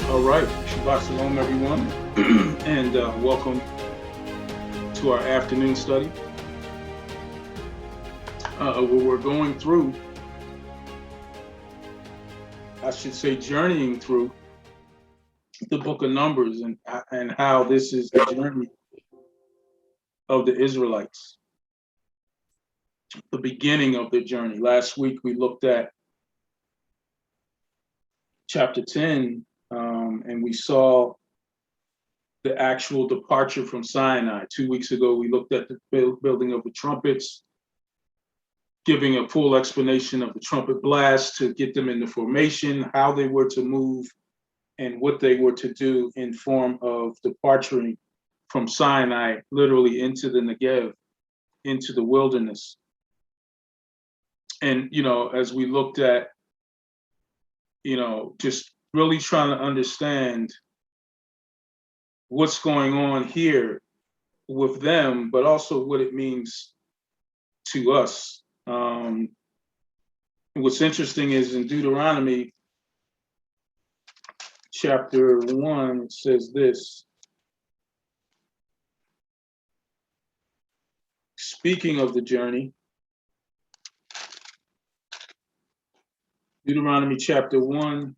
All right, Shabbat Shalom, everyone, and welcome to our afternoon study, where we're going through, I should say, journeying through the book of Numbers and how this is the journey of the Israelites, the beginning of their journey. Last week, we looked at chapter 10, and we saw the actual departure from Sinai. 2 weeks ago, we looked at the building of the trumpets, giving a full explanation of the trumpet blast to get them into formation, how they were to move, and what they were to do in form of departuring from Sinai, literally into the Negev, into the wilderness. And, as we looked at, just really trying to understand what's going on here with them, but also what it means to us. What's interesting is in Deuteronomy chapter 1, it says this. Speaking of the journey, Deuteronomy chapter 1,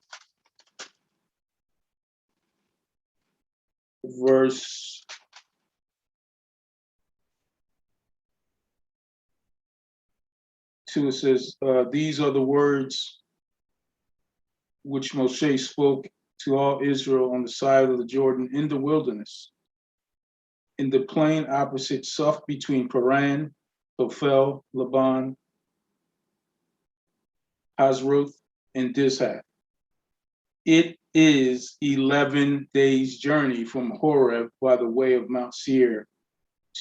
verse 2, it says, these are the words which Moshe spoke to all Israel on the side of the Jordan in the wilderness, in the plain opposite Suf between Paran, Tophel, Laban, Hazroth, and Dizhat. It is 11 days' journey from Horeb by the way of Mount Seir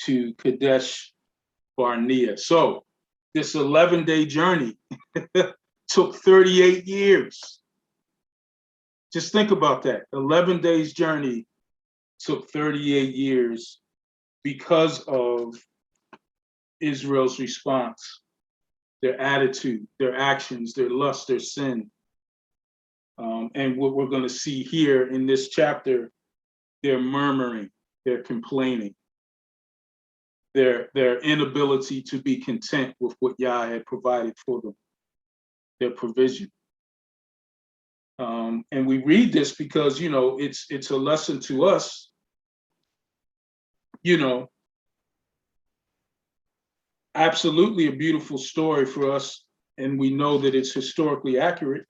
to Kadesh Barnea. So this 11-day journey took 38 years. Just think about that. 11 days journey took 38 years because of Israel's response, their attitude, their actions, their lust, their sin. And what we're going to see here in this chapter, they're murmuring, they're complaining, their inability to be content with what Yah had provided for them, their provision. And we read this because, it's a lesson to us, absolutely a beautiful story for us. And we know that it's historically accurate.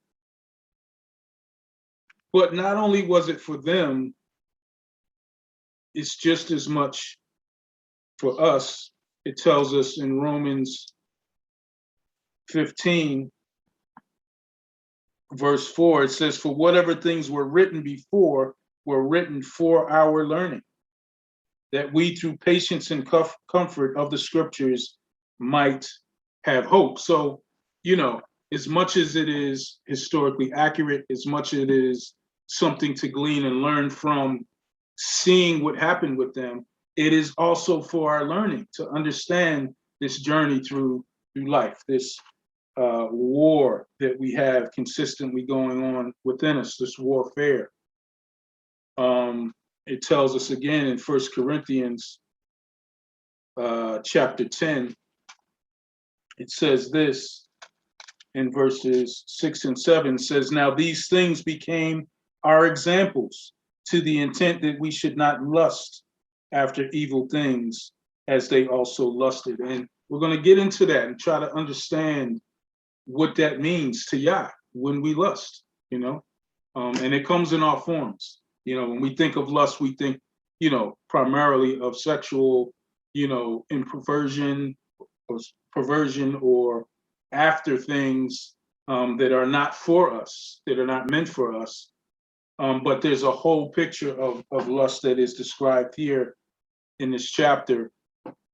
But not only was it for them, it's just as much for us. It tells us in Romans 15, verse 4, it says, for whatever things were written before were written for our learning, that we through patience and comfort of the scriptures might have hope. So, as much as it is historically accurate, as much as it is something to glean and learn from seeing what happened with them, it is also for our learning to understand this journey through life, this war that we have consistently going on within us, this warfare. It tells us again in 1 Corinthians chapter 10, it says this in verses 6 and 7, says, now these things became our examples to the intent that we should not lust after evil things as they also lusted. And we're going to get into that and try to understand what that means to Yah when we lust, and it comes in all forms. When we think of lust, we think, primarily of sexual, in perversion or after things that are not for us, that are not meant for us. But there's a whole picture of lust that is described here in this chapter,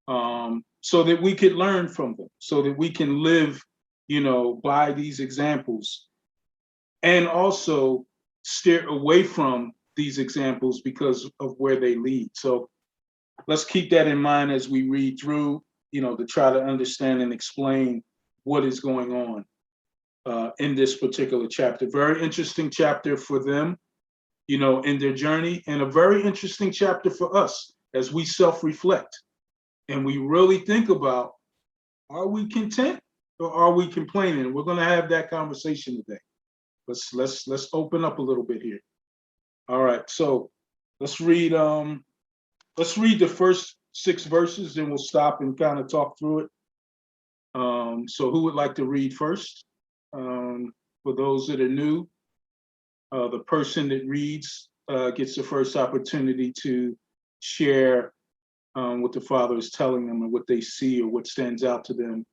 so that we could learn from them, so that we can live, by these examples, and also steer away from these examples because of where they lead. So let's keep that in mind as we read through, to try to understand and explain what is going on in this particular chapter. Very interesting chapter for them. in their journey, and a very interesting chapter for us as we self-reflect and we really think about, are we content or are we complaining? We're going to have that conversation today. Let's open up a little bit here. All right, so let's read the first 6 verses, then we'll stop and kind of talk through it. So who would like to read first? For those that are new, the person that reads gets the first opportunity to share what the Father is telling them and what they see or what stands out to them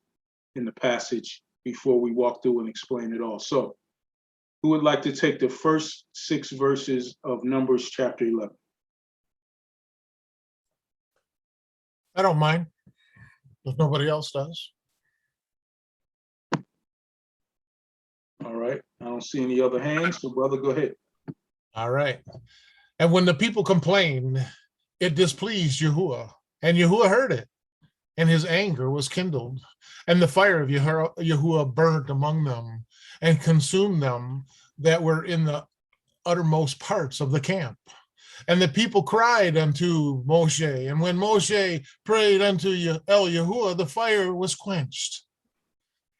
in the passage before we walk through and explain it all. So who would like to take the first 6 verses of Numbers chapter 11? I don't mind if nobody else does. All right, I don't see any other hands, so brother, go ahead. All right. And when the people complained, it displeased Yahuwah, and Yahuwah heard it, and his anger was kindled, and the fire of Yahuwah burnt among them and consumed them that were in the uttermost parts of the camp. And the people cried unto Moshe, and when Moshe prayed unto El Yahuwah, the fire was quenched.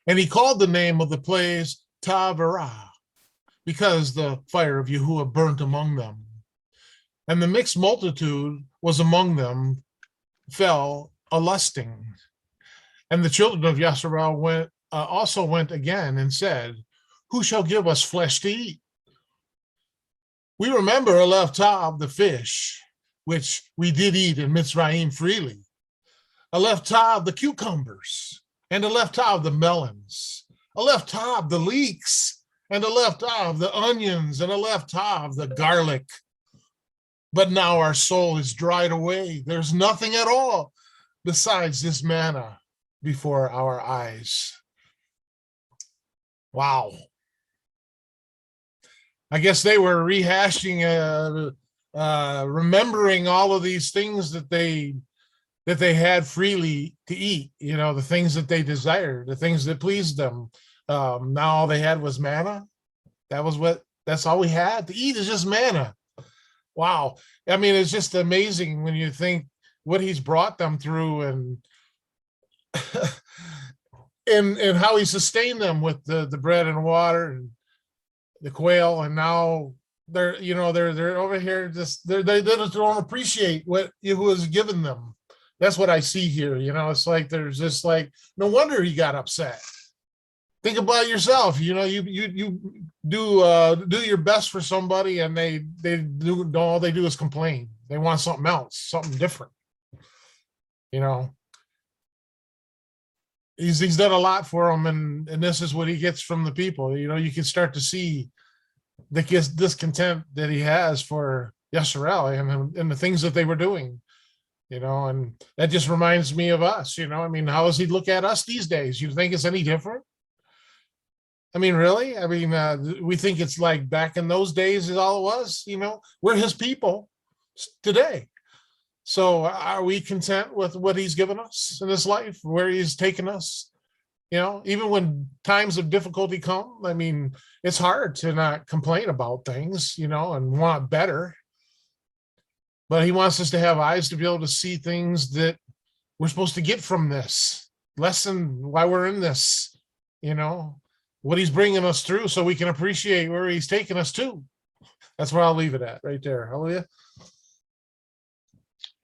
And he called the name of the place Taberah, because the fire of Yahuwah burnt among them. And the mixed multitude was among them, fell a lusting. And the children of Yasharal also went again and said, who shall give us flesh to eat? We remember Aleph Tab, the fish, which we did eat in Mitzrayim freely. Aleph Tab, the cucumbers, and Aleph Tab, the melons. Aleph Tab, the leeks, and Aleph Tab, the onions, and Aleph Tab, the garlic. But now our soul is dried away. There's nothing at all besides this manna before our eyes. Wow. I guess they were rehashing, remembering all of these things that they had freely to eat, the things that they desired, the things that pleased them. Now all they had was manna. That's all we had to eat is just manna. Wow. I mean, it's just amazing when you think what he's brought them through and and how he sustained them with the bread and water and the quail, and now they're over here they don't appreciate what Yahuwah has given them. That's what I see here. It's like there's just like, no wonder he got upset. Think about yourself. You do your best for somebody, and they do all they do is complain. They want something else, something different. He's done a lot for them, and this is what he gets from the people. You can start to see the discontent that he has for Yasharal and the things that they were doing. And that just reminds me of us. I mean, how does he look at us these days? You think it's any different? I mean, really? I mean, we think it's like back in those days is all it was. We're his people today. So are we content with what he's given us in this life, where he's taken us? Even when times of difficulty come, I mean, it's hard to not complain about things, and want better. But he wants us to have eyes to be able to see things that we're supposed to get from this lesson, why we're in this, what he's bringing us through, so we can appreciate where he's taking us to. That's where I'll leave it at right there. Hallelujah.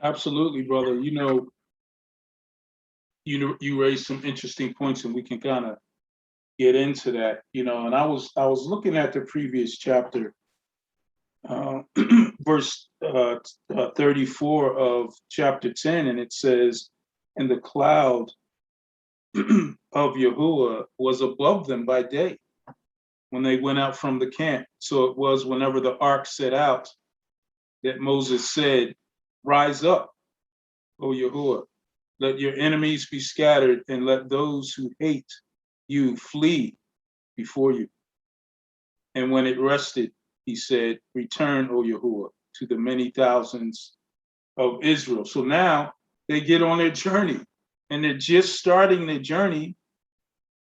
Absolutely, brother. You raised some interesting points, and we can kind of get into that. And I was looking at the previous chapter, verse 34 of chapter 10, and it says, "And the cloud of Yahuwah was above them by day when they went out from the camp." So it was whenever the ark set out that Moses said, "Rise up, O Yahuwah, let your enemies be scattered, and let those who hate you flee before you." And when it rested, he said, "Return, O Yahuwah, to the many thousands of Israel." So now they get on their journey, and they're just starting their journey,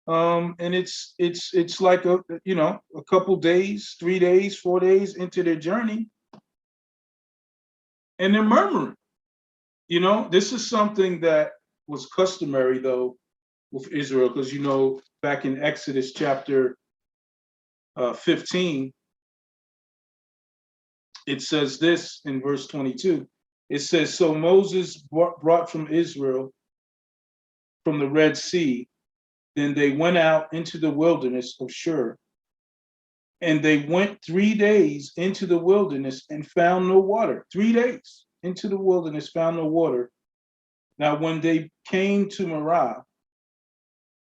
And it's like a couple days, 3 days, 4 days into their journey, and they're murmuring. This is something that was customary though with Israel, because back in Exodus chapter 15, it says this in verse 22. It says, "So Moses brought from Israel from the Red Sea. Then they went out into the wilderness of Shur. And they went 3 days into the wilderness and found no water." 3 days into the wilderness, found no water. Now, when they came to Marah,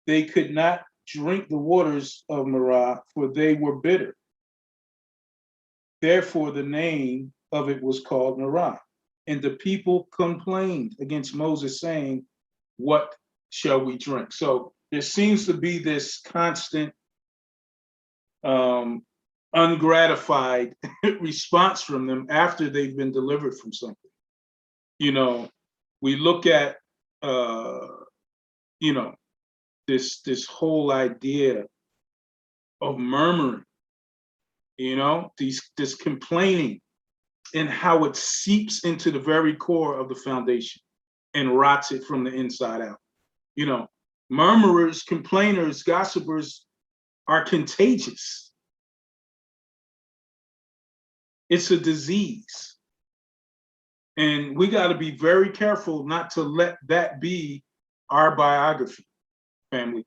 they could not drink the waters of Marah, for they were bitter. Therefore, the name of it was called Marah. And the people complained against Moses, saying, "What shall we drink?" So there seems to be this constant ungratified response from them after they've been delivered from something. We look at this whole idea of murmuring, this complaining, and how it seeps into the very core of the foundation and rots it from the inside out. Murmurers, complainers, gossipers are contagious. It's a disease. And we got to be very careful not to let that be our biography, family.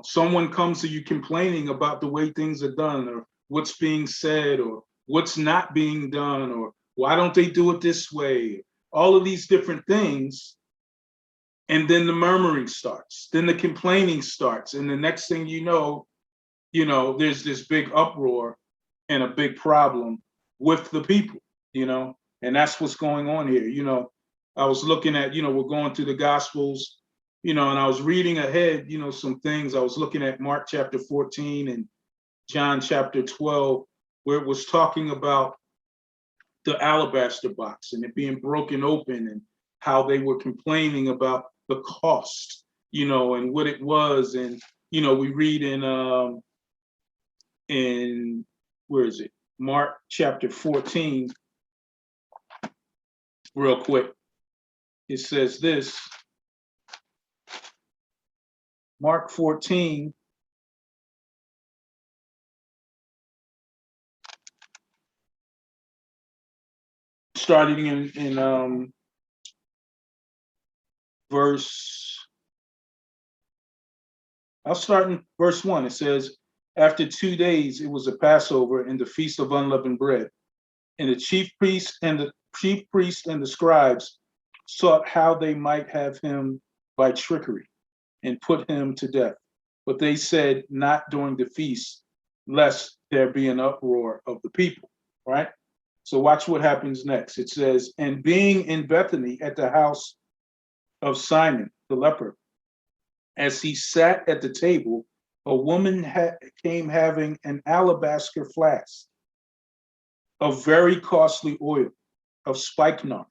Someone comes to you complaining about the way things are done, or what's being said, or what's not being done, or why don't they do it this way? All of these different things. And then the murmuring starts, then the complaining starts. And the next thing you know, there's this big uproar and a big problem with the people, and that's what's going on here. I was looking at, we're going through the Gospels, and I was reading ahead, some things. I was looking at Mark chapter 14 and John chapter 12, where it was talking about the alabaster box and it being broken open, and how they were complaining about the cost, and what it was. And, we read in where is it? Mark chapter 14, real quick. It says this, Mark 14, starting in I'll start in verse 1. It says, "After 2 days, it was a Passover and the feast of unleavened bread. And the chief priests and the scribes sought how they might have him by trickery and put him to death. But they said, not during the feast, lest there be an uproar of the people." Right? So watch what happens next. It says, "And being in Bethany at the house of Simon the leper, as he sat at the table, a woman came having an alabaster flask of very costly oil of spikenard.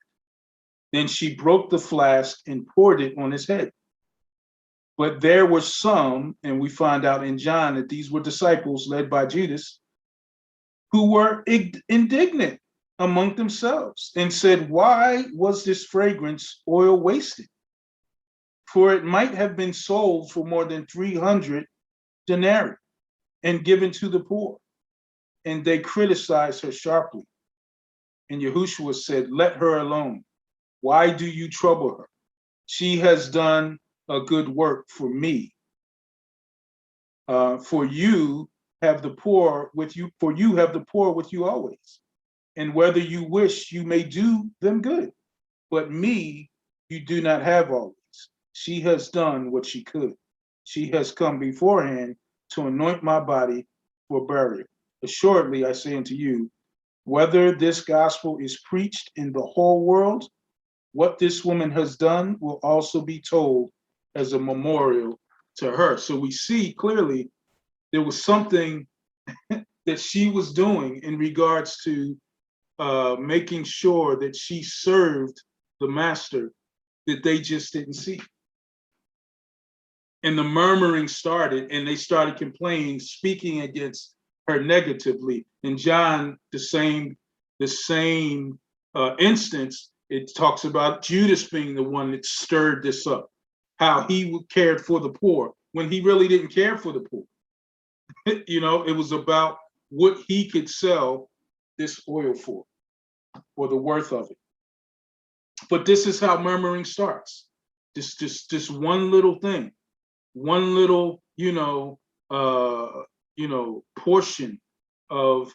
Then she broke the flask and poured it on his head. But there were some," and we find out in John that these were disciples led by Judas, "who were indignant among themselves and said, 'Why was this fragrance oil wasted? For it might have been sold for more than 300 denarii and given to the poor.' And they criticized her sharply. And Yahushua said, 'Let her alone. Why do you trouble her? She has done a good work for me. For you have the poor with you, always. And whether you wish, you may do them good. But me, you do not have always. She has done what she could. She has come beforehand to anoint my body for burial. Assuredly, I say unto you, whether this gospel is preached in the whole world, what this woman has done will also be told as a memorial to her." So we see clearly there was something that she was doing in regards to making sure that she served the master that they just didn't see. And the murmuring started, and they started complaining, speaking against her negatively. In John, the same instance, it talks about Judas being the one that stirred this up, how he cared for the poor when he really didn't care for the poor. It was about what he could sell this oil for, or the worth of it. But this is how murmuring starts. This one little thing, one little, portion of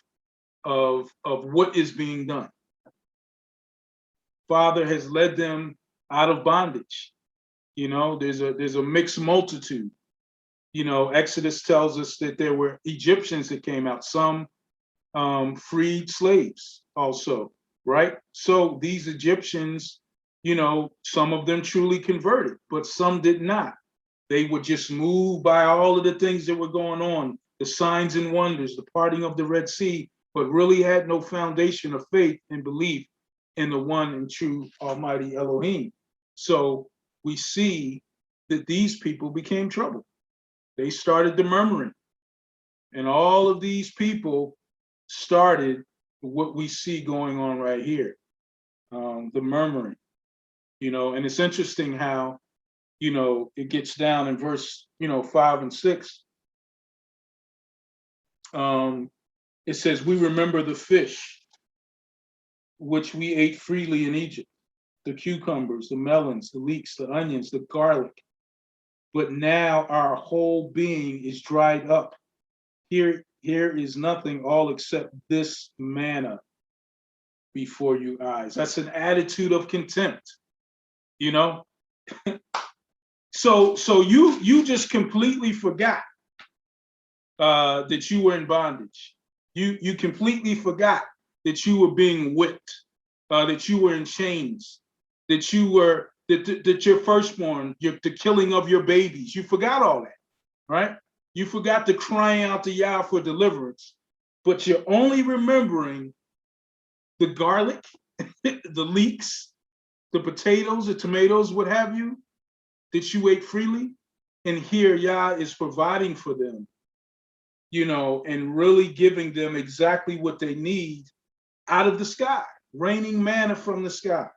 what is being done. Father has led them out of bondage. There's a mixed multitude. Exodus tells us that there were Egyptians that came out, some freed slaves also, right? So these Egyptians, some of them truly converted, but some did not. They were just moved by all of the things that were going on, the signs and wonders, the parting of the Red Sea, but really had no foundation of faith and belief in the one and true Almighty Elohim. So we see that these people became trouble. They started the murmuring. And all of these people started what we see going on right here, the murmuring. And it's interesting how, it gets down in verse, 5 and 6. It says, we remember the fish which we ate freely in Egypt, the cucumbers, the melons, the leeks, the onions, the garlic. But now our whole being is dried up. Here is nothing all except this manna before your eyes. That's an attitude of contempt, So you just completely forgot that you were in bondage. You completely forgot that you were being whipped, that you were in chains, that you were that your firstborn, the killing of your babies. You forgot all that, right? You forgot the crying out to Yah for deliverance, but you're only remembering the garlic, the leeks, the potatoes, the tomatoes, what have you, that you ate freely. And here Yah is providing for them, and really giving them exactly what they need out of the sky, raining manna from the sky.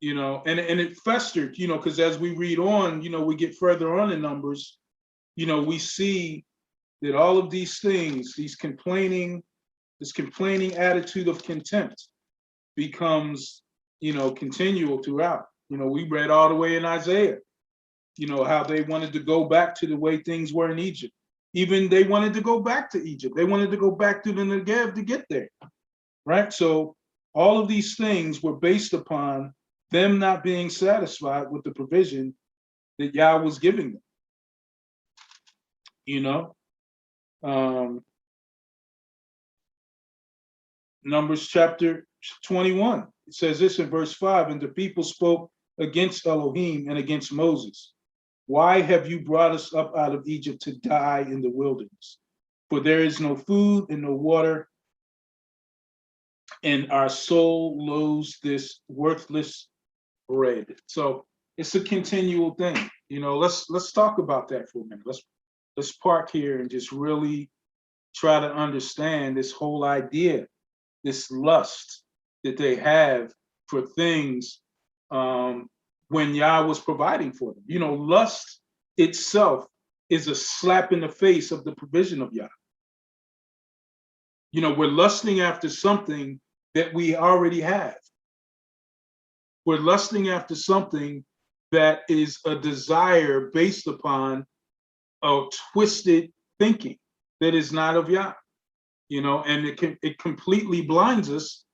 And it festered, because as we read on, we get further on in Numbers, we see that all of these things, this complaining attitude of contempt becomes, continual throughout. We read all the way in Isaiah, how they wanted to go back to the way things were in Egypt. Even they wanted to go back to Egypt. They wanted to go back to the Negev to get there, right? So all of these things were based upon them not being satisfied with the provision that Yah was giving them. Numbers chapter 21, it says this in verse 5, and the people spoke against Elohim and against Moses. Why have you brought us up out of Egypt to die in the wilderness? For there is no food and no water, and our soul loathes this worthless bread. So it's a continual thing. Let's talk about that for a minute. Let's park here and just really try to understand this whole idea, this lust that they have for things when Yah was providing for them. Lust itself is a slap in the face of the provision of Yah. We're lusting after something that we already have. We're lusting after something that is a desire based upon a twisted thinking that is not of Yah. And it completely blinds us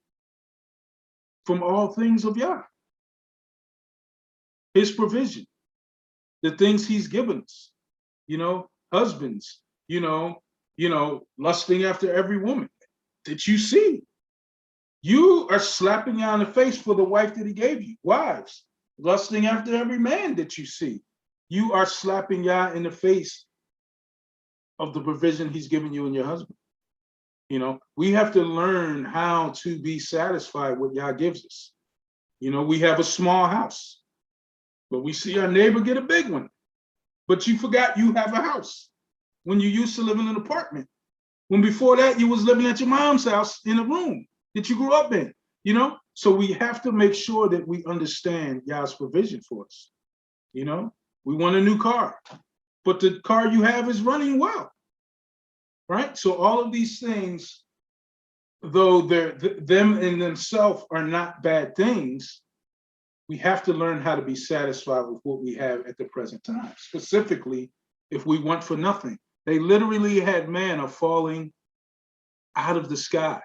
from all things of Yah. His provision, the things he's given us, husbands, lusting after every woman that you see. You are slapping Yah in the face for the wife that he gave you. Wives, lusting after every man that you see. You are slapping Yah in the face of the provision he's given you and your husband. We have to learn how to be satisfied with what Yah gives us. We have a small house, but we see our neighbor get a big one. but you forgot you have a house when you used to live in an apartment. When before that, you was living at your mom's house in a room that you grew up in, you know? So we have to make sure that we understand Yah's provision for us, you know? We want a new car, but the car you have is running well, right? So all of these things, though them in themselves are not bad things, we have to learn how to be satisfied with what we have at the present time, specifically if we want for nothing. They literally had manna falling out of the sky.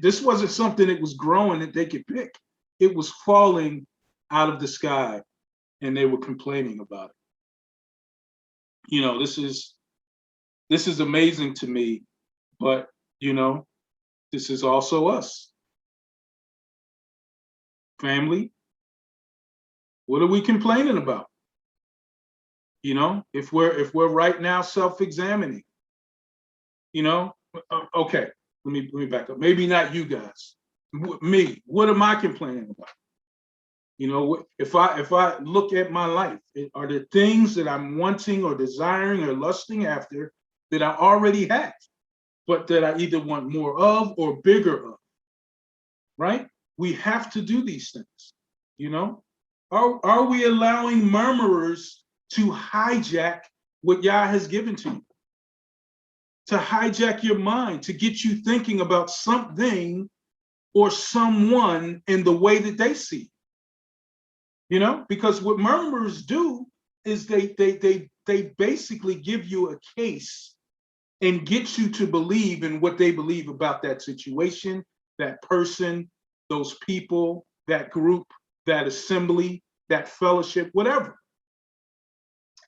This wasn't something that was growing that they could pick. It was falling out of the sky, and they were complaining about it. You know, this is amazing to me, but you know, this is also us. Family, what are we complaining about? You know, if we're right now self-examining, you know, okay, let me back up. Maybe not you guys, me. What am I complaining about? You know, if I look at my life, are there things that I'm wanting or desiring or lusting after that I already have, but that I either want more of or bigger of, right? We have to do these things, you know? Are we allowing murmurers to hijack what Yah has given to you? To hijack your mind, to get you thinking about something or someone in the way that they see. You know, because what murmurers do is they basically give you a case and get you to believe in what they believe about that situation, that person, those people, that group, that assembly, that fellowship, whatever.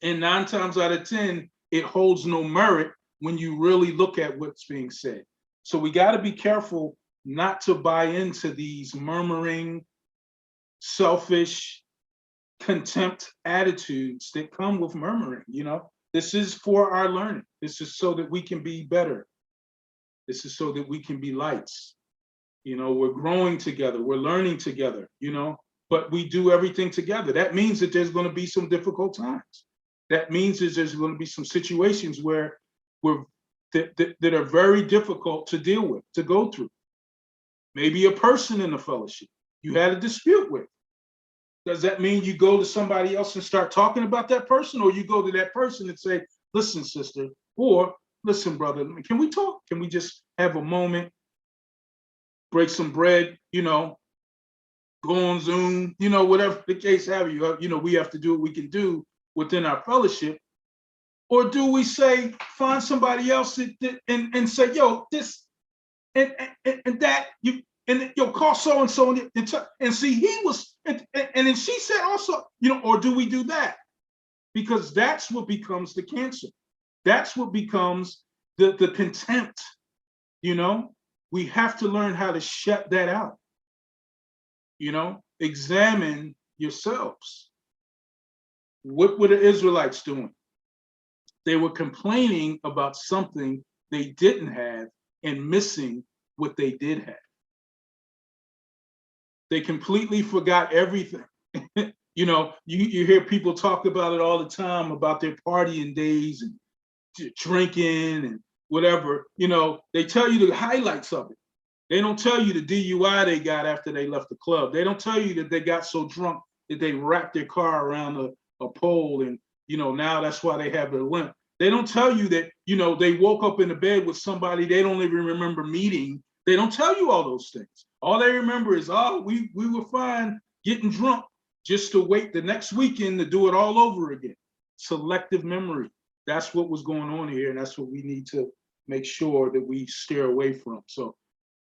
And 9 times out of 10, it holds no merit when you really look at what's being said. So we got to be careful not to buy into these murmuring, selfish, contempt attitudes that come with murmuring. You know, this is for our learning. This is so that we can be better. This is so that we can be lights. You know, we're growing together, we're learning together, you know, but we do everything together. That means that there's going to be some difficult times. That means that there's going to be some situations where that are very difficult to deal with, to go through. Maybe a person in the fellowship you had a dispute with. Does that mean you go to somebody else and start talking about that person, or you go to that person and say, listen, sister, or listen, brother, can we talk? Can we just have a moment, break some bread, you know, go on Zoom, you know, whatever the case have you, you know, we have to do what we can do within our fellowship. Or do we say, find somebody else and say, yo, this and that, you, and you'll call so-and-so and see he was, and then she said also, you know, or do we do that? Because that's what becomes the cancer. That's what becomes the contempt, you know? We have to learn how to shut that out, you know? Examine yourselves. What were the Israelites doing? They were complaining about something they didn't have and missing what they did have. They completely forgot everything. You know, you hear people talk about it all the time, about their partying days and drinking and whatever. You know, they tell you the highlights of it. They don't tell you the DUI they got after they left the club. They don't tell you that they got so drunk that they wrapped their car around a pole and, you know, now that's why they have their limp. They don't tell you that, you know, they woke up in the bed with somebody they don't even remember meeting. They don't tell you all those things. All they remember is, oh, we were fine getting drunk, just to wait the next weekend to do it all over again. Selective memory. That's what was going on here, and that's what we need to make sure that we steer away from. So,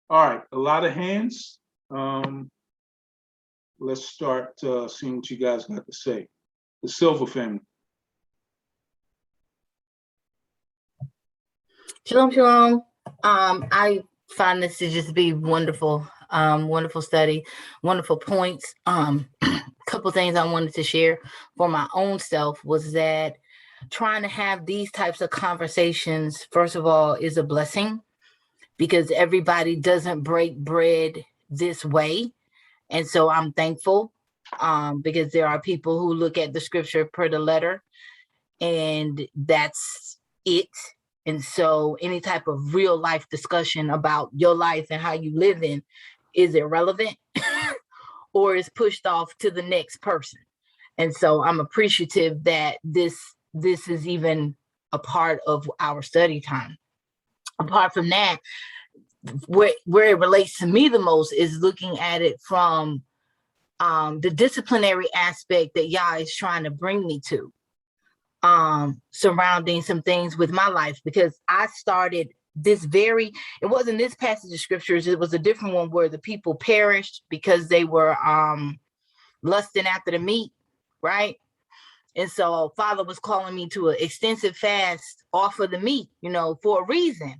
all right, a lot of hands. Let's start seeing what you guys got to say. The Silver family. Shalom, shalom. I find this to just be wonderful, wonderful study, wonderful points. Couple things I wanted to share for my own self was that trying to have these types of conversations, first of all, is a blessing because everybody doesn't break bread this way. And so I'm thankful because there are people who look at the scripture per the letter. and that's it. And so any type of real life discussion about your life and how you live in is irrelevant or is pushed off to the next person. And so I'm appreciative that this is even a part of our study time. Apart from that, where it relates to me the most is looking at it from the disciplinary aspect that Yah is trying to bring me to, surrounding some things with my life, because I started it wasn't this passage of scriptures, it was a different one where the people perished because they were lusting after the meat, right? And so Father was calling me to an extensive fast off of the meat, for a reason.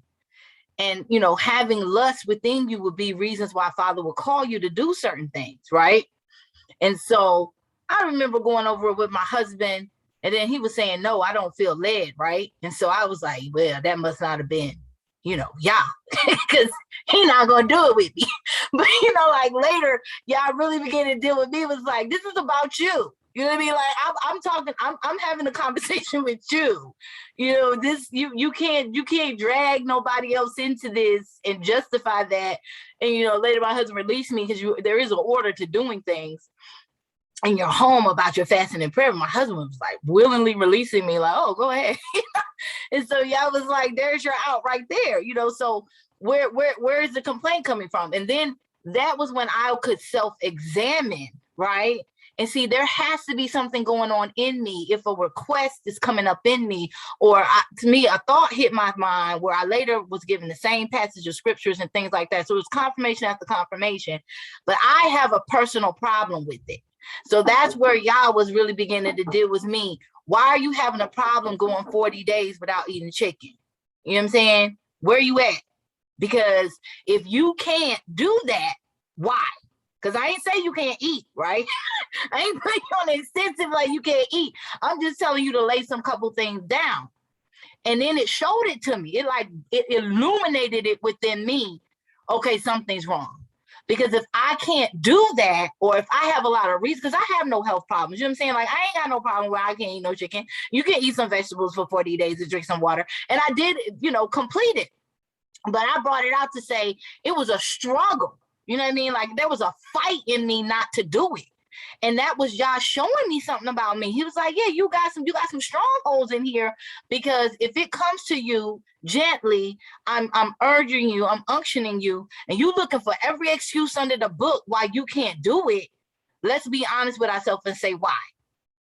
And, having lust within you would be reasons why Father would call you to do certain things, right? And so I remember going over it with my husband, and then he was saying, no, I don't feel led, right? And so I was like, well, that must not have been, Yah, because he's not going to do it with me. But, like later, Yah really began to deal with me. It was like, this is about you. You know what I mean? Like I'm talking, I'm having a conversation with you. This you can't drag nobody else into this and justify that. And later my husband released me because there is an order to doing things in your home about your fasting and prayer. My husband was like willingly releasing me, like, oh, go ahead. And so Y'all was like, there's your out right there. So where is the complaint coming from? And then that was when I could self-examine, right? And see, there has to be something going on in me if a request is coming up in me, or to me, a thought hit my mind where I later was given the same passage of scriptures and things like that. So it was confirmation after confirmation, but I have a personal problem with it. So that's where Yah was really beginning to deal with me. Why are you having a problem going 40 days without eating chicken? You know what I'm saying? Where you at? Because if you can't do that, why? Because I ain't say you can't eat, right? I ain't putting you on extensive like you can't eat. I'm just telling you to lay some couple things down. And then it showed it to me. It illuminated it within me. Okay, something's wrong. Because if I can't do that, or if I have a lot of reasons, because I have no health problems, you know what I'm saying? Like, I ain't got no problem where I can't eat no chicken. You can eat some vegetables for 40 days and drink some water. And I did, complete it. But I brought it out to say it was a struggle. You know what I mean? Like, there was a fight in me not to do it. And that was Yah showing me something about me. He was like, yeah, you got some strongholds in here, because if it comes to you gently, I'm urging you, I'm unctioning you, and you looking for every excuse under the book why you can't do it. Let's be honest with ourselves and say why.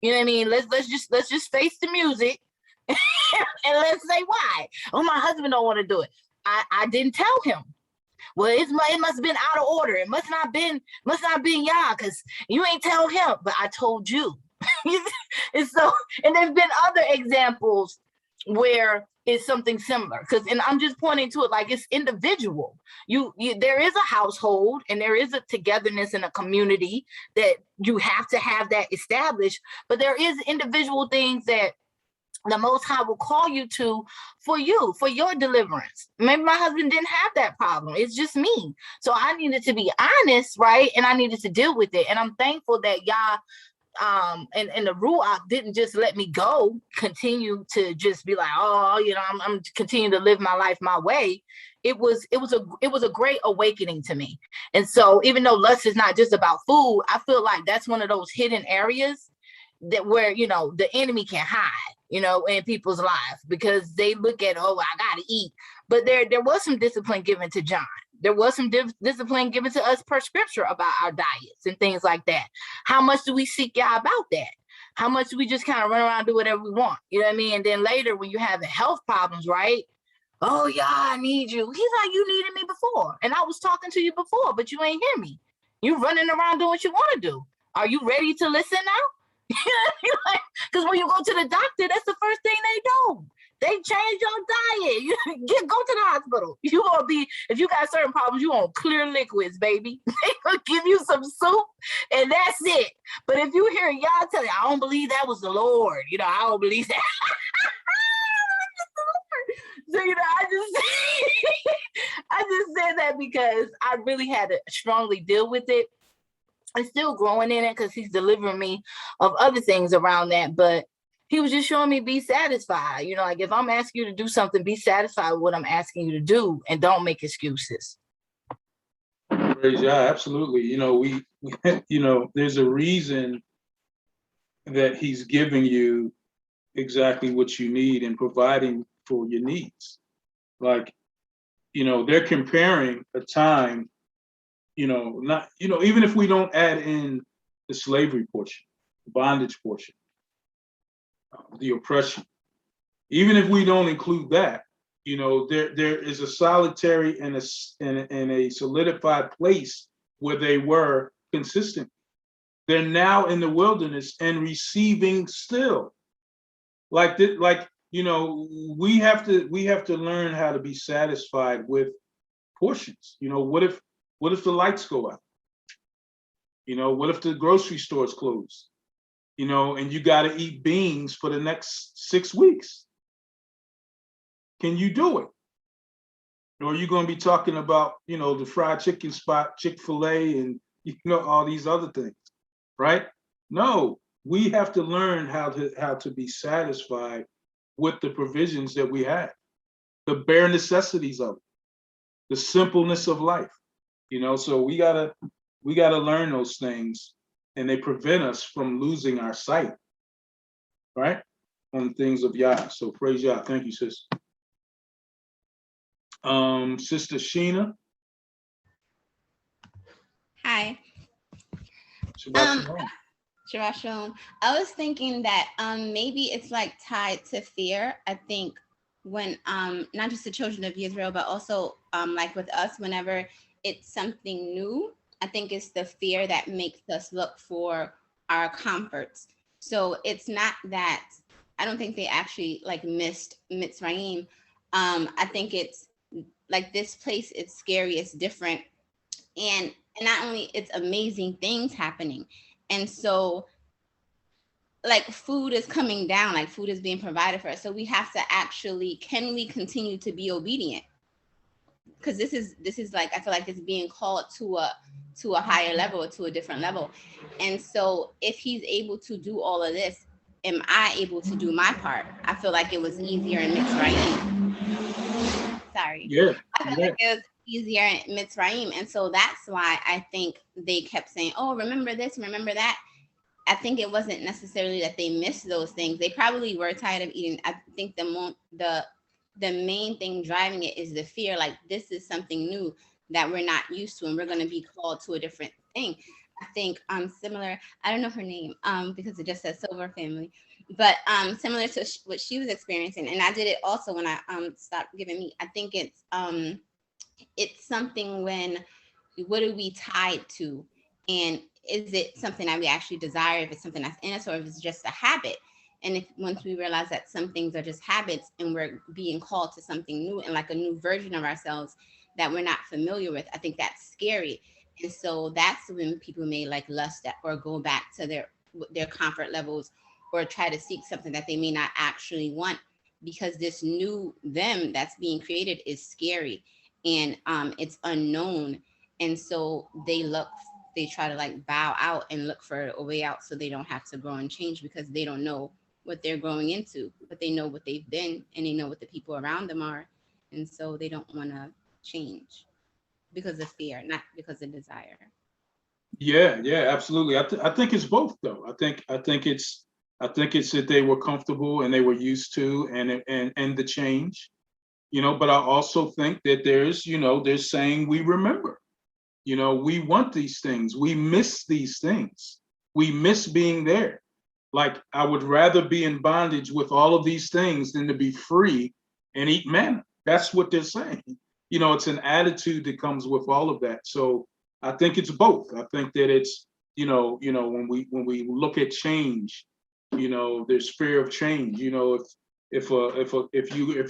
You know what I mean? Let's just face the music and let's say why. Oh, my husband don't want to do it. I didn't tell him. Well, it must have been out of order. It must not been Yah, because you ain't tell him, but I told you. And there's been other examples where it's something similar. And I'm just pointing to it like it's individual. There is a household and there is a togetherness in a community that you have to have that established, but there is individual things that the Most High will call you to for your deliverance. Maybe my husband didn't have that problem. It's just me. So I needed to be honest, right? And I needed to deal with it. And I'm thankful that Yah and the Ruach didn't just let me go, continue to just be like, oh, I'm continuing to live my life my way. It was a great awakening to me. And so even though lust is not just about food, I feel like that's one of those hidden areas that where the enemy can hide in people's lives, because they look at, oh, I gotta eat. But there was some discipline given to John. There was some discipline given to us per scripture about our diets and things like that. How much do we seek Yah about that? How much do we just kind of run around and do whatever we want? You know what I mean? And then later when you're having health problems, right? Oh, Yah, I need you. He's like, you needed me before. And I was talking to you before, but you ain't hear me. You running around doing what you want to do. Are you ready to listen now? Because when you go to the doctor, that's the first thing they do. They change your diet. Go to the hospital. You gonna be, if you got certain problems, you on clear liquids, baby. They gonna give you some soup, and that's it. But if you hear Yah tell you, I don't believe that was the Lord. I don't believe that. So I just said that because I really had to strongly deal with it. I'm still growing in it because he's delivering me of other things around that. But he was just showing me be satisfied. You know, like if I'm asking you to do something, be satisfied with what I'm asking you to do and don't make excuses. Praise God, absolutely. You know, we you know, there's a reason that he's giving you exactly what you need and providing for your needs. Like, you know, they're comparing a time, you know, not, you know, even if we don't add in the slavery portion, the bondage portion, the oppression, even if we don't include that, you know, there is a solitary and a solidified place where they were consistent. They're now in the wilderness and receiving still. Like you know, we have to learn how to be satisfied with portions. You know, what if the lights go out? You know, what if the grocery store's closed? You know, and you got to eat beans for the next 6 weeks. Can you do it? Or are you going to be talking about, you know, the fried chicken spot, Chick-fil-A, and, you know, all these other things, right? No, we have to learn how to be satisfied with the provisions that we have, the bare necessities of it, the simpleness of life, you know. So we gotta learn those things, and they prevent us from losing our sight, right, on things of Yah. So praise Yah. Thank you, sis. Sister Sheena. Hi. Shabbat Shalom. Shabbat Shalom. I was thinking that maybe it's like tied to fear. I think when not just the children of Israel, but also like with us, whenever it's something new, I think it's the fear that makes us look for our comforts. So it's not that, I don't think they actually like missed Mitzrayim. I think it's like this place, it's scary, it's different. And not only it's amazing things happening. And so like food is coming down, like food is being provided for us. So we have to actually, can we continue to be obedient? Because this is like, I feel like it's being called to a higher level, to a different level. And so if he's able to do all of this, am I able to do my part? I feel like it was easier in Mitzrayim. Sorry. Yeah. I feel like it was easier in Mitzrayim. And so that's why I think they kept saying, oh, remember this, remember that. I think it wasn't necessarily that they missed those things. They probably were tired of eating. I think the main thing driving it is the fear, like this is something new that we're not used to, and we're going to be called to a different thing. I think similar, I don't know her name because it just says Silver Family, but similar to what she was experiencing. And I did it also when I stopped giving meat. I think it's something when, what are we tied to? And is it something that we actually desire, if it's something that's in us, or if it's just a habit? And if once we realize that some things are just habits and we're being called to something new and like a new version of ourselves that we're not familiar with, I think that's scary. And so that's when people may like lust at, or go back to their comfort levels, or try to seek something that they may not actually want, because this new them that's being created is scary and it's unknown. And so they try to like bow out and look for a way out, so they don't have to grow and change, because they don't know what they're growing into, but they know what they've been, and they know what the people around them are. And so they don't want to change because of fear, not because of desire. Yeah, absolutely. I think it's both, though. I think it's that they were comfortable and they were used to and the change, you know. But I also think that they're saying we remember, you know, we want these things, we miss these things, we miss being there. Like, I would rather be in bondage with all of these things than to be free and eat manna. That's what they're saying. You know, it's an attitude that comes with all of that. So I think it's both. I think that it's, you know, when we look at change, you know, there's fear of change. You know, if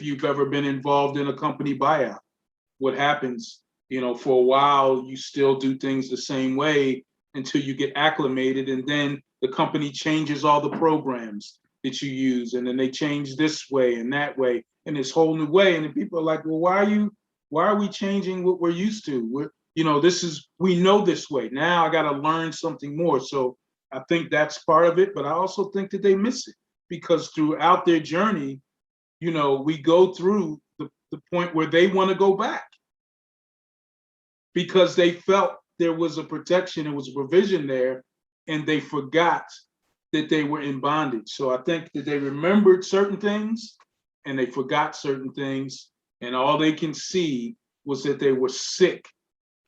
you've ever been involved in a company buyout, what happens, you know, for a while you still do things the same way until you get acclimated, and then the company changes all the programs that you use, and then they change this way and that way and this whole new way, and then people are like, well, why are we changing what we're used to? We know this way. Now I got to learn something more. So I think that's part of it, but I also think that they miss it. because throughout their journey, you know, we go through the point where they want to go back because they felt there was a protection, there was a provision there, and they forgot that they were in bondage. So I think that they remembered certain things and they forgot certain things, and all they can see was that they were sick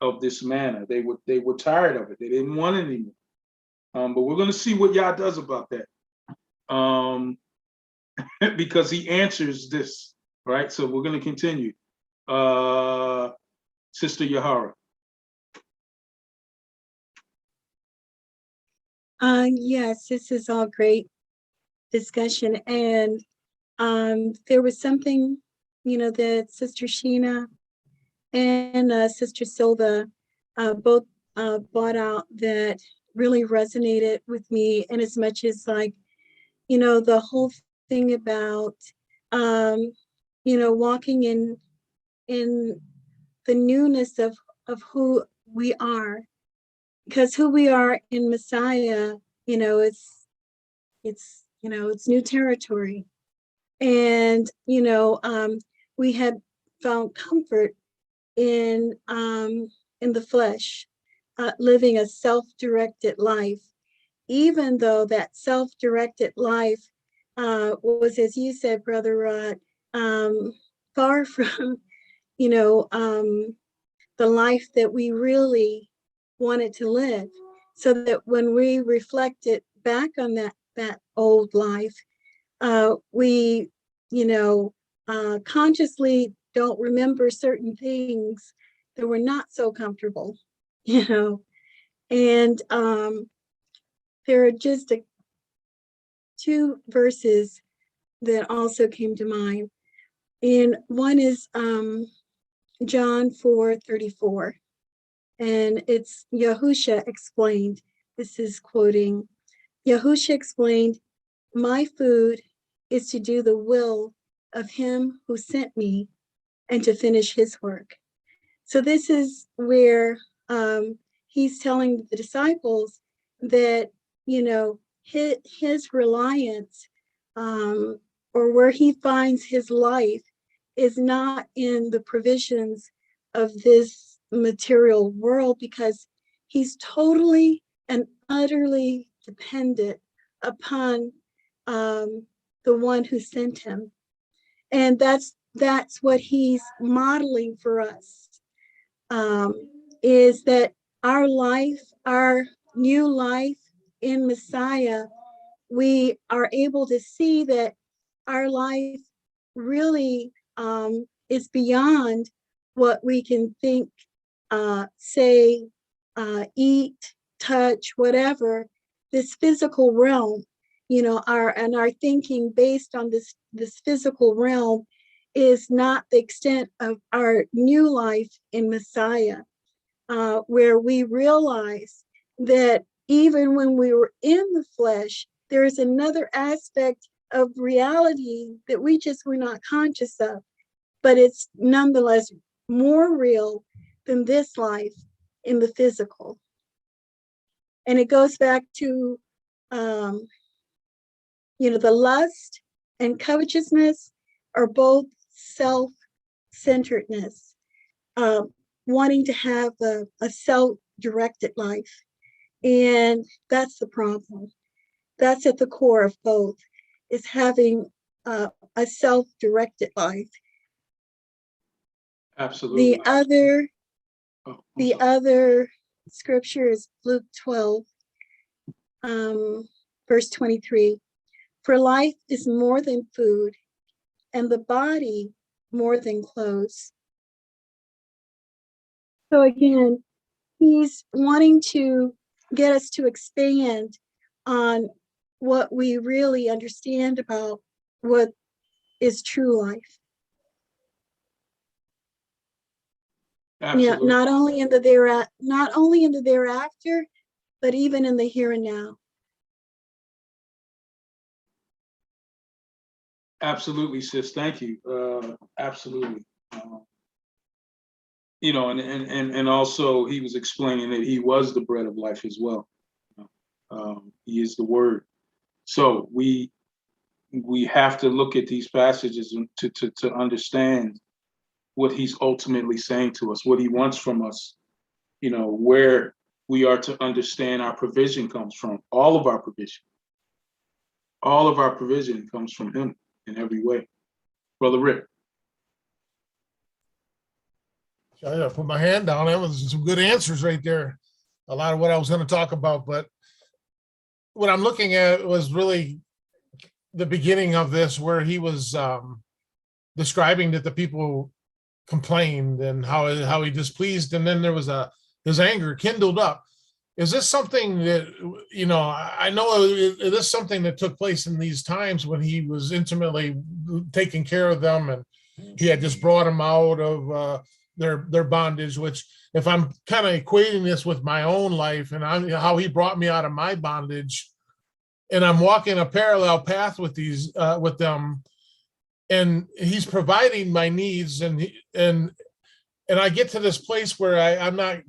of this manna. They were tired of it. They didn't want it anymore. But we're going to see what Yah does about that, because he answers this, right? So we're going to continue. Sister Yahara. Yes, this is all great discussion. And there was something, you know, that Sister Sheena and Sister Silva both brought out that really resonated with me, and as much as, like, you know, the whole thing about you know, walking in the newness of who we are, because who we are in Messiah, you know, it's you know, it's new territory. And you know, we had found comfort in the flesh, living a self-directed life, even though that self-directed life was, as you said, Brother Rod, far from, you know, the life that we really wanted to live. So that when we reflected back on that old life, we, you know, consciously don't remember certain things that were not so comfortable, you know. And there are just two verses that also came to mind. And one is John 4:34. And it's Yahusha explained. This is quoting. Yahusha explained, "My food is to do the will of him who sent me and to finish his work." So this is where he's telling the disciples that, you know, his reliance, or where he finds his life, is not in the provisions of this material world, because he's totally and utterly dependent upon the one who sent him. And that's what he's modeling for us, is that our life, our new life in Messiah, we are able to see that our life really is beyond what we can think, say, eat, touch, whatever, this physical realm. You know, our thinking based on this physical realm is not the extent of our new life in Messiah, where we realize that even when we were in the flesh, there is another aspect of reality that we just were not conscious of, but it's nonetheless more real than this life in the physical. And it goes back to, you know, the lust and covetousness are both self-centeredness, wanting to have a self-directed life. And that's the problem. That's at the core of both, is having a self-directed life. Absolutely. The other scripture is Luke 12, verse 23. For life is more than food, and the body more than clothes. So again, he's wanting to get us to expand on what we really understand about what is true life. Absolutely. Yeah, not only in the thereafter, but even in the here and now. Absolutely, sis. Thank you. Absolutely. You know, and also he was explaining that he was the bread of life as well. He is the word. So we we have to look at these passages to understand what he's ultimately saying to us, what he wants from us, where we are to understand our provision comes from. All of our provision comes from him in every way. Brother Rick. I gotta put my hand down. That was some good answers right there. A lot of what I was going to talk about, but what I'm looking at was really the beginning of this, where he was describing that the people complained and how he displeased, and then there was his anger kindled up. Is this something that, I know it is something that took place in these times when he was intimately taking care of them, and he had just brought them out of their bondage, which, if I'm kind of equating this with my own life and how he brought me out of my bondage, and I'm walking a parallel path with them, and he's providing my needs, and I get to this place where I'm not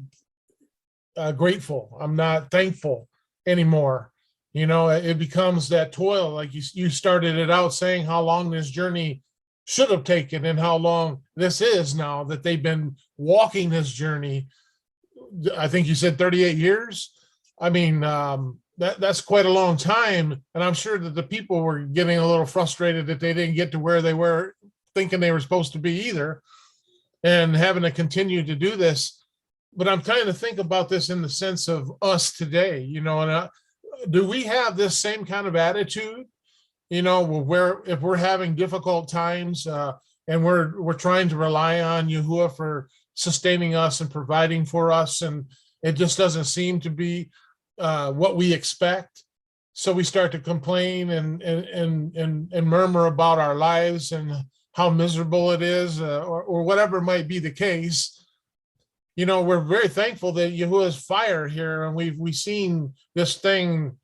grateful. I'm not thankful anymore. It becomes that toil, like you started it out saying how long this journey should have taken and how long this is now that they've been walking this journey. I think you said 38 years. I mean, that's quite a long time. And I'm sure that the people were getting a little frustrated that they didn't get to where they were thinking they were supposed to be either, and having to continue to do this. But I'm trying to think about this in the sense of us today, and do we have this same kind of attitude? Where if we're having difficult times and we're trying to rely on Yahuah for sustaining us and providing for us, and it just doesn't seem to be what we expect, so we start to complain and murmur about our lives and how miserable it is, or whatever might be the case. We're very thankful that Yahuah's fire here, and we've seen this thing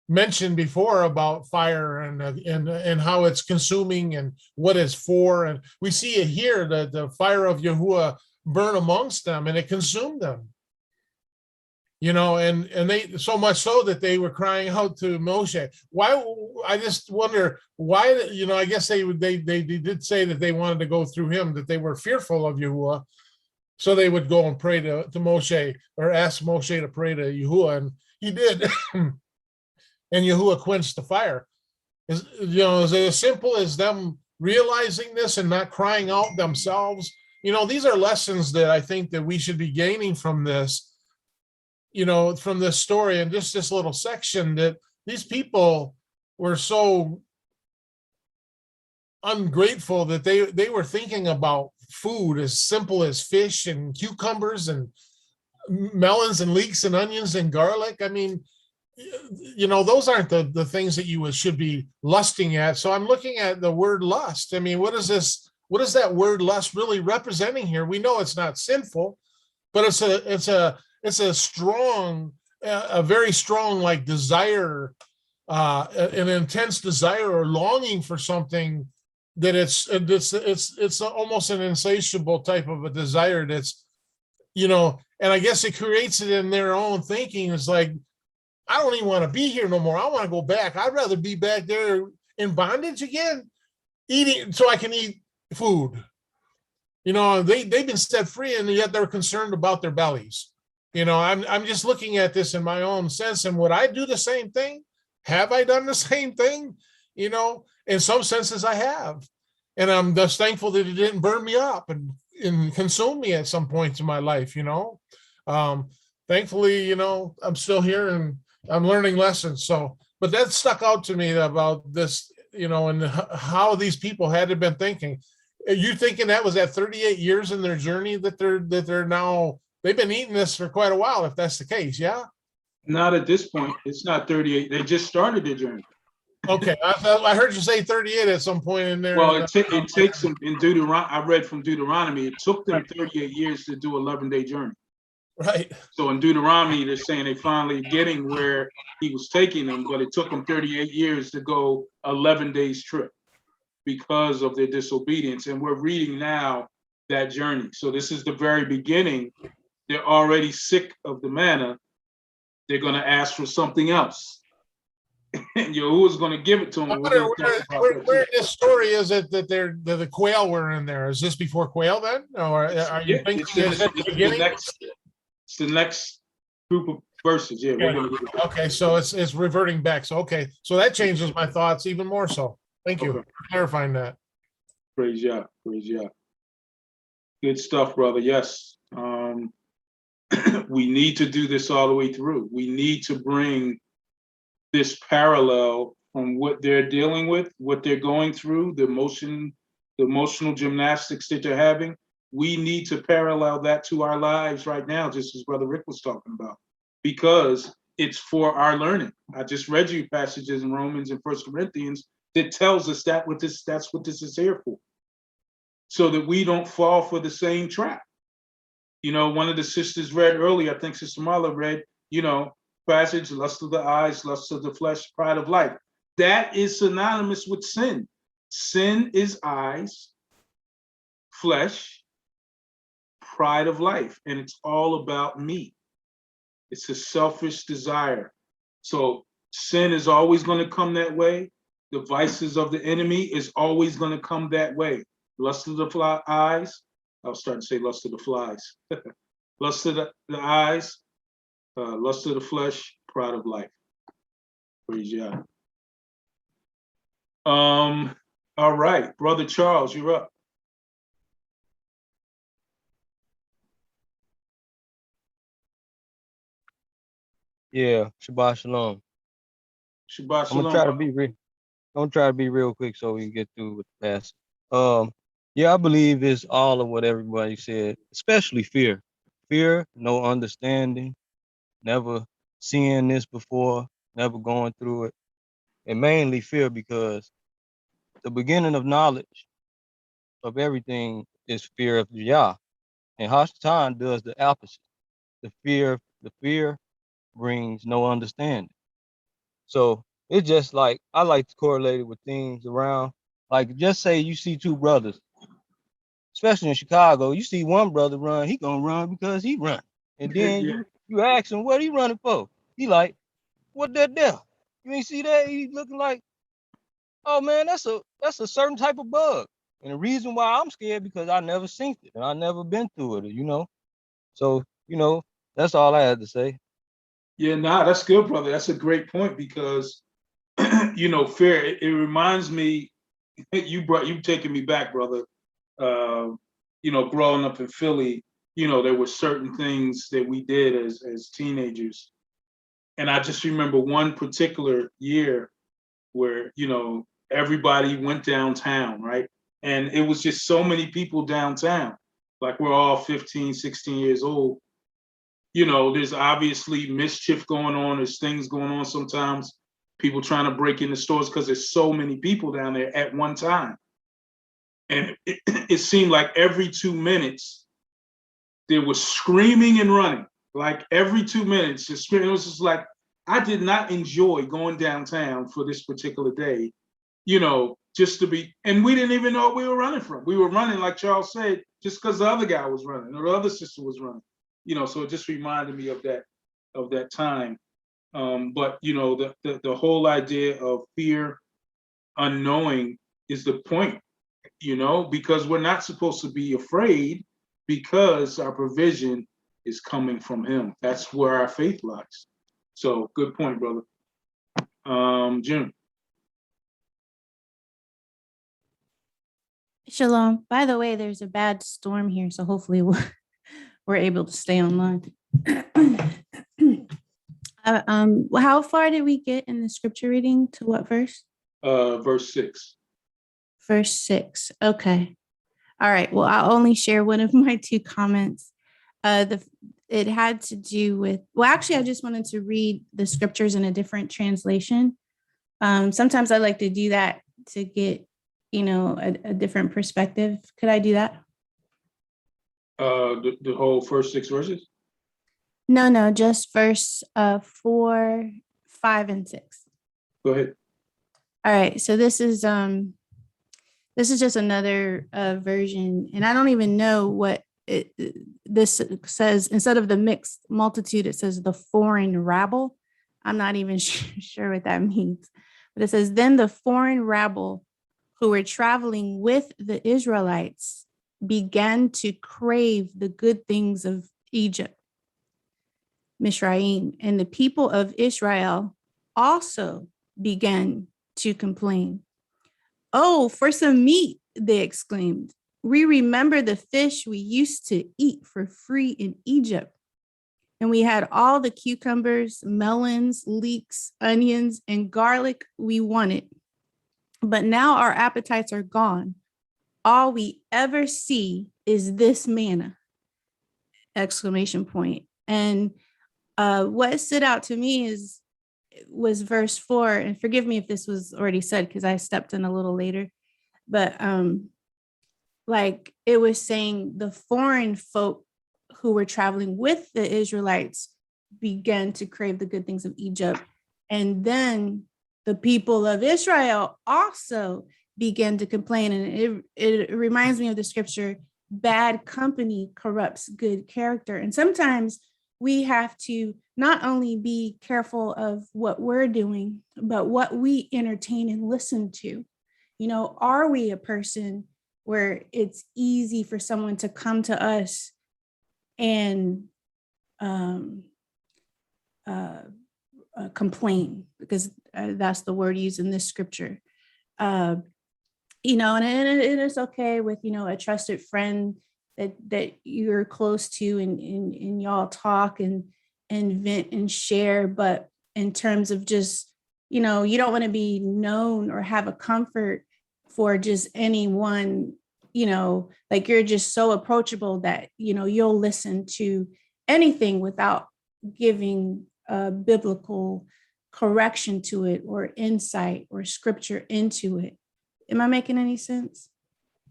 mentioned before about fire and how it's consuming and what it's for, and we see it here, the fire of Yahuah burn amongst them, and it consumed them. And they, so much so that they were crying out to Moshe. Why? I just wonder why. I guess they did say that they wanted to go through him, that they were fearful of Yahuah, so they would go and pray to Moshe, or ask Moshe to pray to Yahuah, and he did. And Yahuah quenched the fire. Is it as simple as them realizing this and not crying out themselves? These are lessons that I think that we should be gaining from this, from this story and just this little section, that these people were so ungrateful that they were thinking about food as simple as fish and cucumbers and melons and leeks and onions and garlic. I mean, those aren't the things that you should be lusting at. So I'm looking at the word lust. I mean, what is that word lust really representing here? We know it's not sinful, but it's a strong, a very strong, like, desire, an intense desire or longing for something that it's almost an insatiable type of a desire that's, and I guess it creates it in their own thinking. It's like, I don't even want to be here no more. I want to go back. I'd rather be back there in bondage again, eating so I can eat food. They've been set free, and yet they're concerned about their bellies. I'm just looking at this in my own sense, and would I do the same thing? Have I done the same thing? In some senses I have, and I'm just thankful that it didn't burn me up and consume me at some points in my life. Thankfully, I'm still here and I'm learning lessons. So, but that stuck out to me about this, and how these people had to have been thinking. Are you thinking that was at 38 years in their journey that they're now, they've been eating this for quite a while, if that's the case? Yeah. Not at this point. It's not 38. They just started their journey. Okay, I heard you say 38 at some point in there. Well, it takes them in Deuteronomy. I read from Deuteronomy. It took them 38 years to do 11-day journey. Right. So in Deuteronomy, they're saying they finally getting where he was taking them, but it took them 38 years to go 11 days trip because of their disobedience. And we're reading now that journey. So this is the very beginning. They're already sick of the manna. They're going to ask for something else. and Yahuwah's going to give it to him. I wonder where in this story is it that the quail were in there? Is this before quail then? Or are you thinking it's at the beginning? It's the next group of verses. Yeah, we're going to get it. Okay, so it's reverting back. So okay, so that changes my thoughts even more so. Thank you for clarifying that. Praise Yah. Praise Yah. Good stuff, brother. Yes. We need to do this all the way through. We need to bring this parallel from what they're dealing with, what they're going through, the emotional gymnastics that they're having. We need to parallel that to our lives right now, just as Brother Rick was talking about, because it's for our learning. I just read you passages in Romans and 1 Corinthians that tells us that's what this is here for, so that we don't fall for the same trap. You know, one of the sisters read earlier, I think Sister Marla read, passage, lust of the eyes, lust of the flesh, pride of life. That is synonymous with sin. Sin is eyes, flesh, pride of life, and it's all about me. It's a selfish desire. So sin is always going to come that way. The vices of the enemy is always going to come that way. Lust of the eyes. I was starting to say lust of the flies. Lust of the eyes, lust of the flesh, pride of life. Praise Yah. All right, Brother Charles, you're up. Yeah, Shabbat Shalom. Shabbat I'm Shalom. gonna try to be real quick so we can get through with the past. Yeah, I believe it's all of what everybody said, especially fear. Fear, no understanding, never seeing this before, never going through it, and mainly fear because the beginning of knowledge of everything is fear of Yah, and Hashatan does the opposite. The fear brings no understanding. So it's just like I like to correlate it with things around. Like just say you see two brothers, especially in Chicago, you see one brother run, he gonna run because he run. And then Yeah. you ask him what he running for. He like, what that there? You ain't see that? He looking like, oh man, that's a certain type of bug. And the reason why I'm scared because I never seen it and I never been through it, So, that's all I had to say. Yeah, nah, that's good, brother. That's a great point because, fear, it reminds me, you taking me back, brother. Growing up in Philly, there were certain things that we did as teenagers. And I just remember one particular year where, everybody went downtown, right? And it was just so many people downtown. Like we're all 15, 16 years old. There's obviously mischief going on. There's things going on sometimes. People trying to break into stores because there's so many people down there at one time. And it seemed like every 2 minutes, there was screaming and running. Like every 2 minutes, just screaming. It was just like, I did not enjoy going downtown for this particular day, just to be, and we didn't even know what we were running from. We were running, like Charles said, just because the other guy was running or the other sister was running. So it just reminded me of that time. But the whole idea of fear, unknowing is the point, because we're not supposed to be afraid because our provision is coming from him. That's where our faith lies. So good point, brother. Jim. Shalom. By the way, there's a bad storm here, so hopefully we're able to stay online. How far did we get in the scripture reading? To what verse? Verse 6. Verse 6. Okay. All right. Well, I'll only share one of my two comments. It had to do with, actually, I just wanted to read the scriptures in a different translation. Sometimes I like to do that to get, a different perspective. Could I do that? The whole first 6 verses? No, just verse 4, 5, and 6. Go ahead. All right. So this is just another version, and I don't even know what this says. Instead of the mixed multitude, it says the foreign rabble. I'm not even sure what that means. But it says, then the foreign rabble who were traveling with the Israelites began to crave the good things of Egypt, Mizraim, and the people of Israel also began to complain. Oh, for some meat, they exclaimed. We remember the fish we used to eat for free in Egypt. And we had all the cucumbers, melons, leeks, onions, and garlic we wanted. But now our appetites are gone. All we ever see is this manna! Exclamation point. And what stood out to me was verse 4. And forgive me if this was already said because I stepped in a little later. But like it was saying the foreign folk who were traveling with the Israelites began to crave the good things of Egypt. And then the people of Israel also began to complain. And it reminds me of the scripture, bad company corrupts good character. And sometimes we have to not only be careful of what we're doing, but what we entertain and listen to. You know, are we a person where it's easy for someone to come to us and complain, because that's the word used in this scripture. You know, and it is okay with, you know, a trusted friend that you're close to and y'all talk and vent and share. But in terms of just, you know, you don't want to be known or have a comfort for just anyone, you know, like you're just so approachable that, you know, you'll listen to anything without giving a biblical correction to it or insight or scripture into it. Am I making any sense?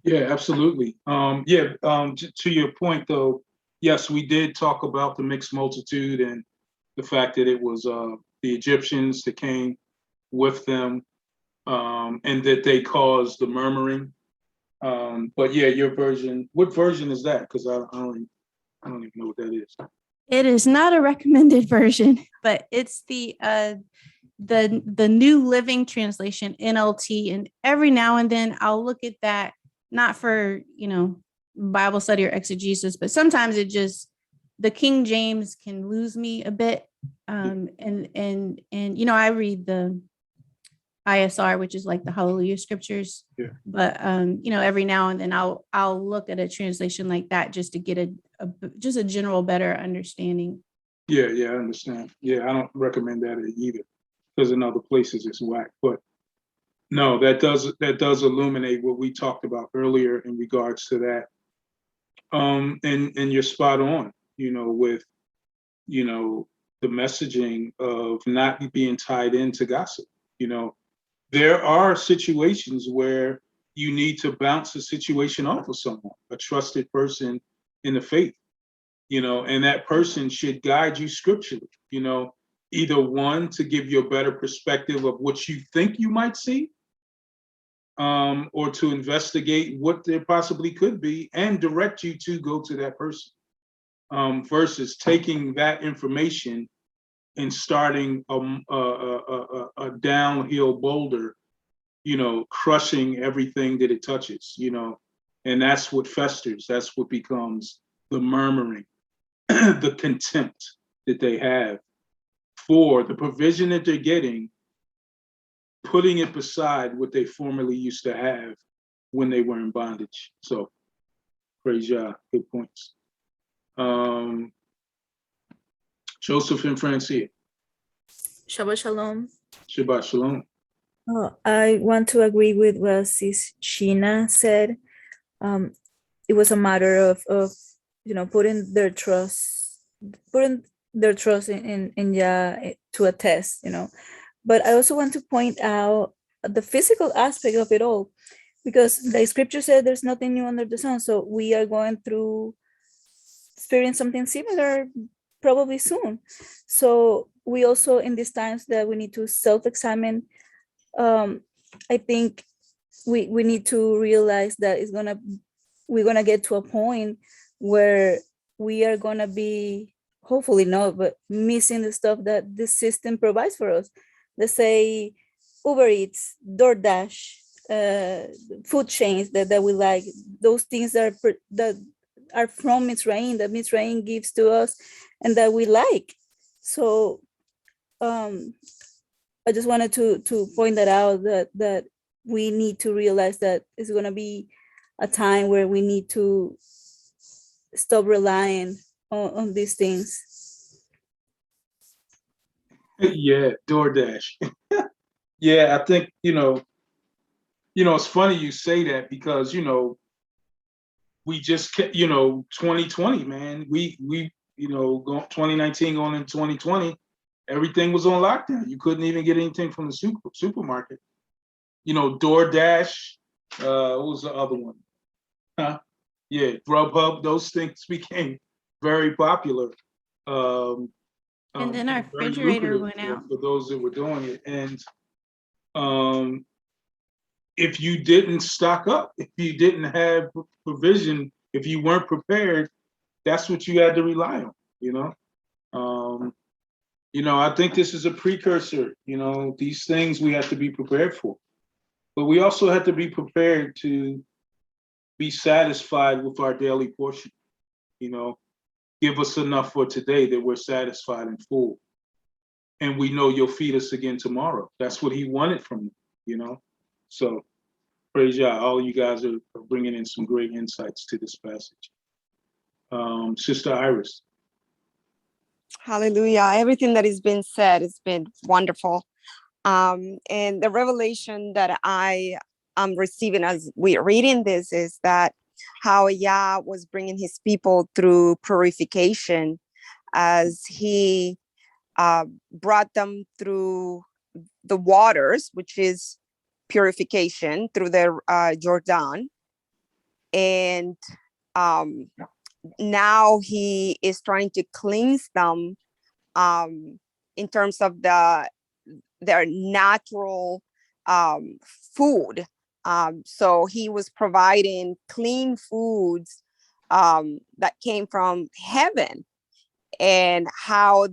Yeah, absolutely. To your point though, yes, we did talk about the mixed multitude and the fact that it was the Egyptians that came with them, and that they caused the murmuring. But yeah, your version, what version is that? Because I don't even know what that is. It is not a recommended version, but it's the New Living Translation, NLT. And every now and then I'll look at that, not for, you know, Bible study or exegesis, but sometimes it just, the King James can lose me a bit. And you know, I read the ISR, which is like the Hallelujah scriptures. Yeah. But you know, every now and then I'll look at a translation like that just to get just a general better understanding. Yeah, I understand. Yeah, I don't recommend that either, because in other places it's whack. But no, that does illuminate what we talked about earlier in regards to that. And you're spot on, you know, with, you know, the messaging of not being tied into gossip. You know, there are situations where you need to bounce a situation off of someone, a trusted person in the faith, you know, and that person should guide you scripturally, you know, either one, to give you a better perspective of what you think you might see, or to investigate what there possibly could be and direct you to go to that person, versus taking that information and starting a downhill boulder, you know, crushing everything that it touches, you know, and that's what festers. That's what becomes the murmuring, the contempt that they have for the provision that they're getting, putting it beside what they formerly used to have when they were in bondage. So, praise Yah, good points. Joseph and Francia. Shabbat Shalom. Shabbat Shalom. I want to agree with what Sis Sheena said. It was a matter of you know, putting their trust in Yah to a test, you know. But I also want to point out the physical aspect of it all, because the scripture said there's nothing new under the sun. So we are going through experience something similar probably soon. So we also, in these times that we need to self-examine, I think we need to realize that we're gonna get to a point where we are gonna be hopefully not, but missing the stuff that the system provides for us. Let's say Uber Eats, DoorDash, food chains that we like, those things that are from Mitzrayim, that Mitzrayim gives to us and that we like. So I just wanted to point that out, that we need to realize that it's going to be a time where we need to stop relying on these things. Yeah, DoorDash. Yeah, I think, it's funny you say that because, we just, 2020, man, we 2019 going into 2020, everything was on lockdown. You couldn't even get anything from the supermarket. DoorDash, what was the other one? Yeah, Grubhub, those things became very popular. And then our very refrigerator lucrative went out. for those that were doing it. And if you didn't stock up, if you didn't have provision, if you weren't prepared, that's what you had to rely on, I think this is a precursor, these things we have to be prepared for. But we also have to be prepared to be satisfied with our daily portion, give us enough for today that we're satisfied and full. And we know you'll feed us again tomorrow. That's what he wanted from them, So praise Yah. All of you guys are bringing in some great insights to this passage. Sister Iris. Hallelujah. Everything that has been said has been wonderful. And the revelation that I am receiving as we're reading this is that how Yah was bringing his people through purification as he brought them through the waters, which is purification through the Jordan. And now he is trying to cleanse them in terms of their natural food. So he was providing clean foods that came from heaven, and how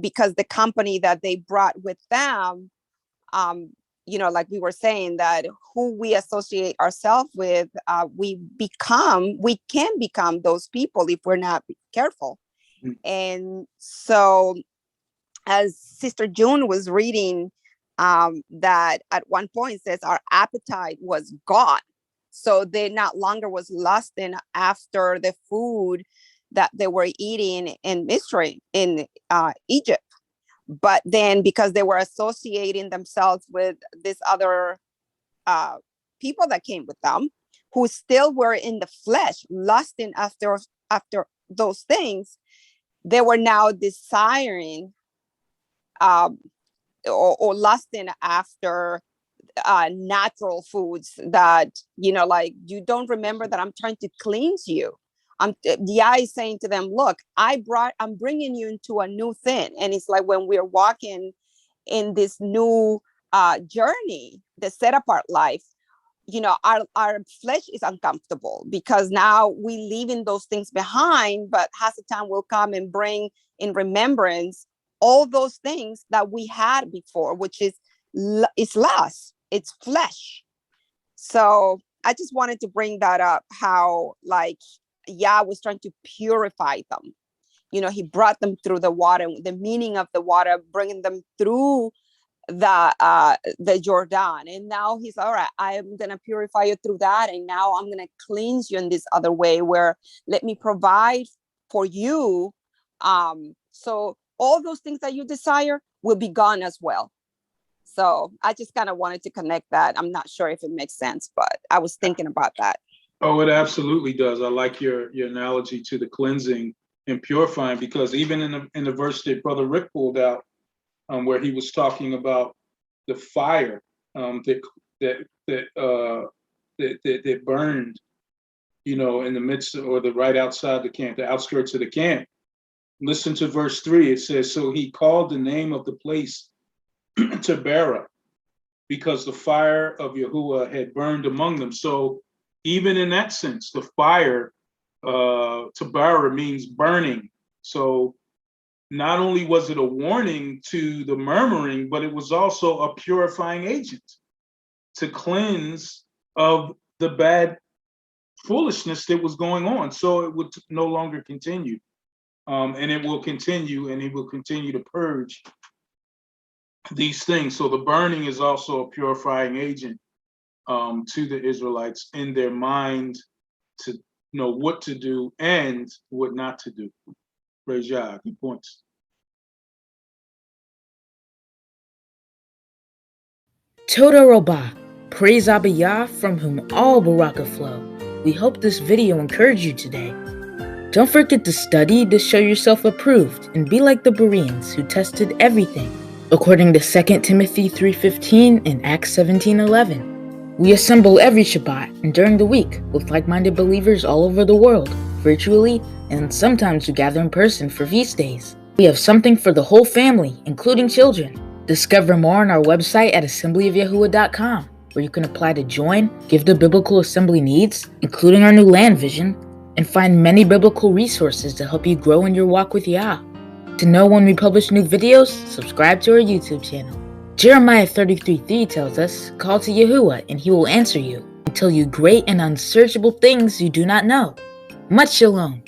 because the company that they brought with them, like we were saying, that who we associate ourselves with, we can become those people if we're not careful. And so as Sister June was reading, that at one point it says our appetite was gone. So they not longer was lusting after the food that they were eating in Misraim, in Egypt. But then because they were associating themselves with this other people that came with them, who still were in the flesh, lusting after those things, they were now desiring or lusting after natural foods that, like, you don't remember that I'm trying to cleanse you. Yah is saying to them, look, I'm bringing you into a new thing. And it's like when we're walking in this new journey, the set apart life, our flesh is uncomfortable because now we leaving those things behind, but Hasatan will come and bring in remembrance all those things that we had before, which is lust, it's flesh. So I just wanted to bring that up, how like Yah was trying to purify them. He brought them through the water, the meaning of the water, bringing them through the Jordan. And now he's all right, I'm going to purify you through that. And now I'm going to cleanse you in this other way where let me provide for you. So all those things that you desire will be gone as well. So I just kind of wanted to connect that. I'm not sure if it makes sense, but I was thinking about that. Oh, it absolutely does. I like your analogy to the cleansing and purifying, because even in the verse that Brother Rick pulled out, where he was talking about the fire that burned, in the midst or the right outside the camp, the outskirts of the camp. Listen to verse 3. It says, so he called the name of the place Taberah, because the fire of Yahuwah had burned among them. So even in that sense, the fire, Taberah, means burning, So not only was it a warning to the murmuring, but it was also a purifying agent to cleanse of the bad foolishness that was going on. So it would no longer continue. And it will continue, and he will continue to purge these things. So the burning is also a purifying agent to the Israelites in their mind to know what to do and what not to do. Praise Yah. Good points. Toda Robah, praise Abba Yah, from whom all baraka flow. We hope this video encouraged you today. Don't forget to study to show yourself approved and be like the Bereans who tested everything, according to 2 Timothy 3:15 and Acts 17:11. We assemble every Shabbat and during the week with like-minded believers all over the world, virtually, and sometimes we gather in person for feast days. We have something for the whole family, including children. Discover more on our website at assemblyofyahuah.com, where you can apply to join, give the biblical assembly needs, including our new land vision, and find many biblical resources to help you grow in your walk with Yah. To know when we publish new videos, subscribe to our YouTube channel. Jeremiah 33:3 tells us, "Call to Yahuwah, and he will answer you, and tell you great and unsearchable things you do not know." Much shalom.